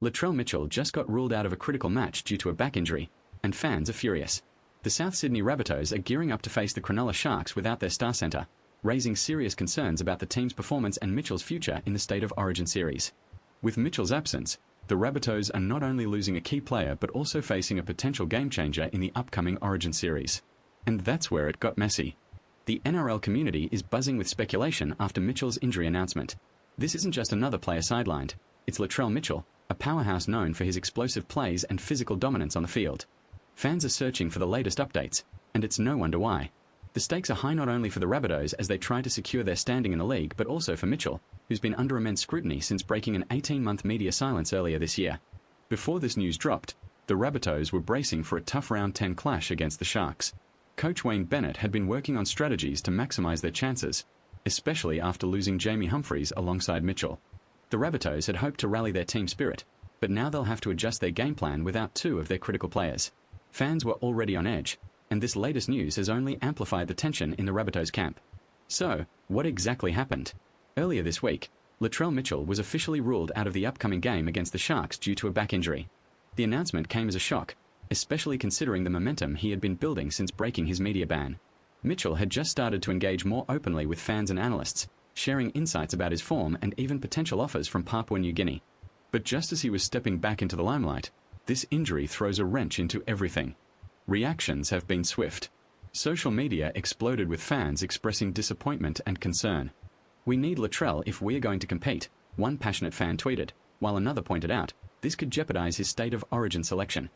Latrell Mitchell just got ruled out of a critical match due to a back injury, and fans are furious. The South Sydney Rabbitohs are gearing up to face the Cronulla Sharks without their star centre, raising serious concerns about the team's performance and Mitchell's future in the State of Origin series. With Mitchell's absence, the Rabbitohs are not only losing a key player but also facing a potential game-changer in the upcoming Origin series. And that's where it got messy. The NRL community is buzzing with speculation after Mitchell's injury announcement. This isn't just another player sidelined, it's Latrell Mitchell, a powerhouse known for his explosive plays and physical dominance on the field. Fans are searching for the latest updates, and it's no wonder why. The stakes are high not only for the Rabbitohs as they try to secure their standing in the league, but also for Mitchell, who's been under immense scrutiny since breaking an 18-month media silence earlier this year. Before this news dropped, the Rabbitohs were bracing for a tough round 10 clash against the Sharks. Coach Wayne Bennett had been working on strategies to maximise their chances, especially after losing Jamie Humphreys alongside Mitchell. The Rabbitohs had hoped to rally their team spirit, but now they'll have to adjust their game plan without two of their critical players. Fans were already on edge, and this latest news has only amplified the tension in the Rabbitohs camp. So, what exactly happened? Earlier this week, Latrell Mitchell was officially ruled out of the upcoming game against the Sharks due to a back injury. The announcement came as a shock, especially considering the momentum he had been building since breaking his media ban. Mitchell had just started to engage more openly with fans and analysts, sharing insights about his form and even potential offers from Papua New Guinea. But just as he was stepping back into the limelight, this injury throws a wrench into everything. Reactions have been swift. Social media exploded with fans expressing disappointment and concern. "We need Latrell if we're going to compete," one passionate fan tweeted, while another pointed out this could jeopardize his State of Origin selection.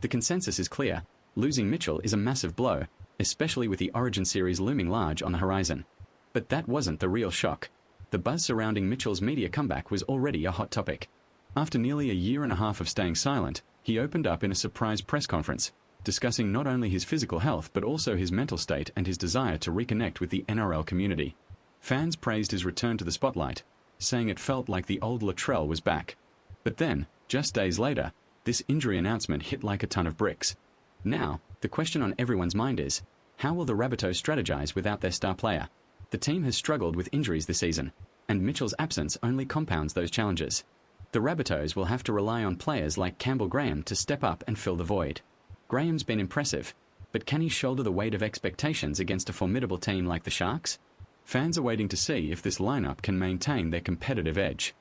The consensus is clear: losing Mitchell is a massive blow, especially with the Origin series looming large on the horizon. But that wasn't the real shock. The buzz surrounding Mitchell's media comeback was already a hot topic. After nearly a year and a half of staying silent, he opened up in a surprise press conference, discussing not only his physical health but also his mental state and his desire to reconnect with the NRL community. Fans praised his return to the spotlight, saying it felt like the old Latrell was back. But then, just days later, this injury announcement hit like a ton of bricks. Now, the question on everyone's mind is, how will the Rabbitohs strategize without their star player? The team has struggled with injuries this season, and Mitchell's absence only compounds those challenges. The Rabbitohs will have to rely on players like Campbell Graham to step up and fill the void. Graham's been impressive, but can he shoulder the weight of expectations against a formidable team like the Sharks? Fans are waiting to see if this lineup can maintain their competitive edge.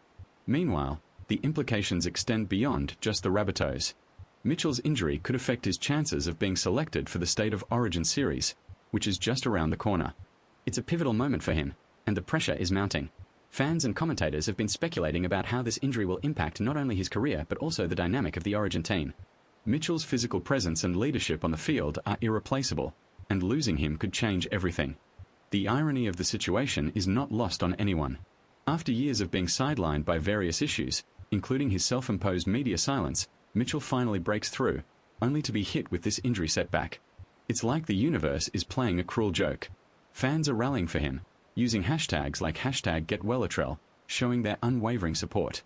Meanwhile, the implications extend beyond just the Rabbitohs. Mitchell's injury could affect his chances of being selected for the State of Origin series, which is just around the corner. It's a pivotal moment for him, and the pressure is mounting. Fans and commentators have been speculating about how this injury will impact not only his career but also the dynamic of the Origin team. Mitchell's physical presence and leadership on the field are irreplaceable, and losing him could change everything. The irony of the situation is not lost on anyone. After years of being sidelined by various issues, including his self-imposed media silence, Mitchell finally breaks through, only to be hit with this injury setback. It's like the universe is playing a cruel joke. Fans are rallying for him, using hashtags like #GetWellLatrell, showing their unwavering support.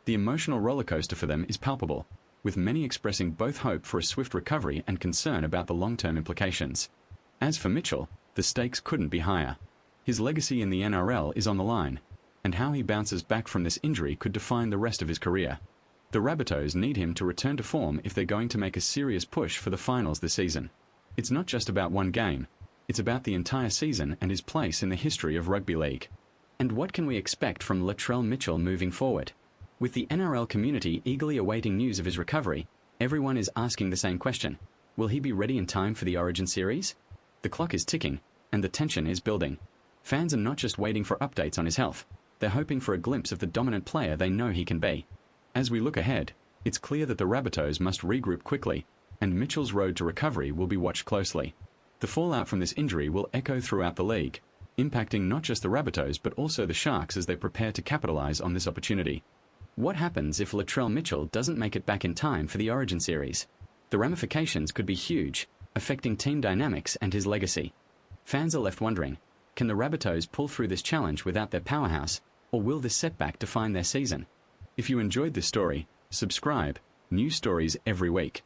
The emotional rollercoaster for them is palpable, with many expressing both hope for a swift recovery and concern about the long-term implications. As for Mitchell, the stakes couldn't be higher. His legacy in the NRL is on the line, and how he bounces back from this injury could define the rest of his career. The Rabbitohs need him to return to form if they're going to make a serious push for the finals this season. It's not just about one game. It's about the entire season and his place in the history of rugby league. And what can we expect from Latrell Mitchell moving forward? With the NRL community eagerly awaiting news of his recovery, everyone is asking the same question. Will he be ready in time for the Origin series? The clock is ticking, and the tension is building. Fans are not just waiting for updates on his health, they're hoping for a glimpse of the dominant player they know he can be. As we look ahead, it's clear that the Rabbitohs must regroup quickly, and Mitchell's road to recovery will be watched closely. The fallout from this injury will echo throughout the league, impacting not just the Rabbitohs but also the Sharks as they prepare to capitalize on this opportunity. What happens if Latrell Mitchell doesn't make it back in time for the Origin series? The ramifications could be huge, affecting team dynamics and his legacy. Fans are left wondering, can the Rabbitohs pull through this challenge without their powerhouse, or will this setback define their season? If you enjoyed this story, subscribe. New stories every week.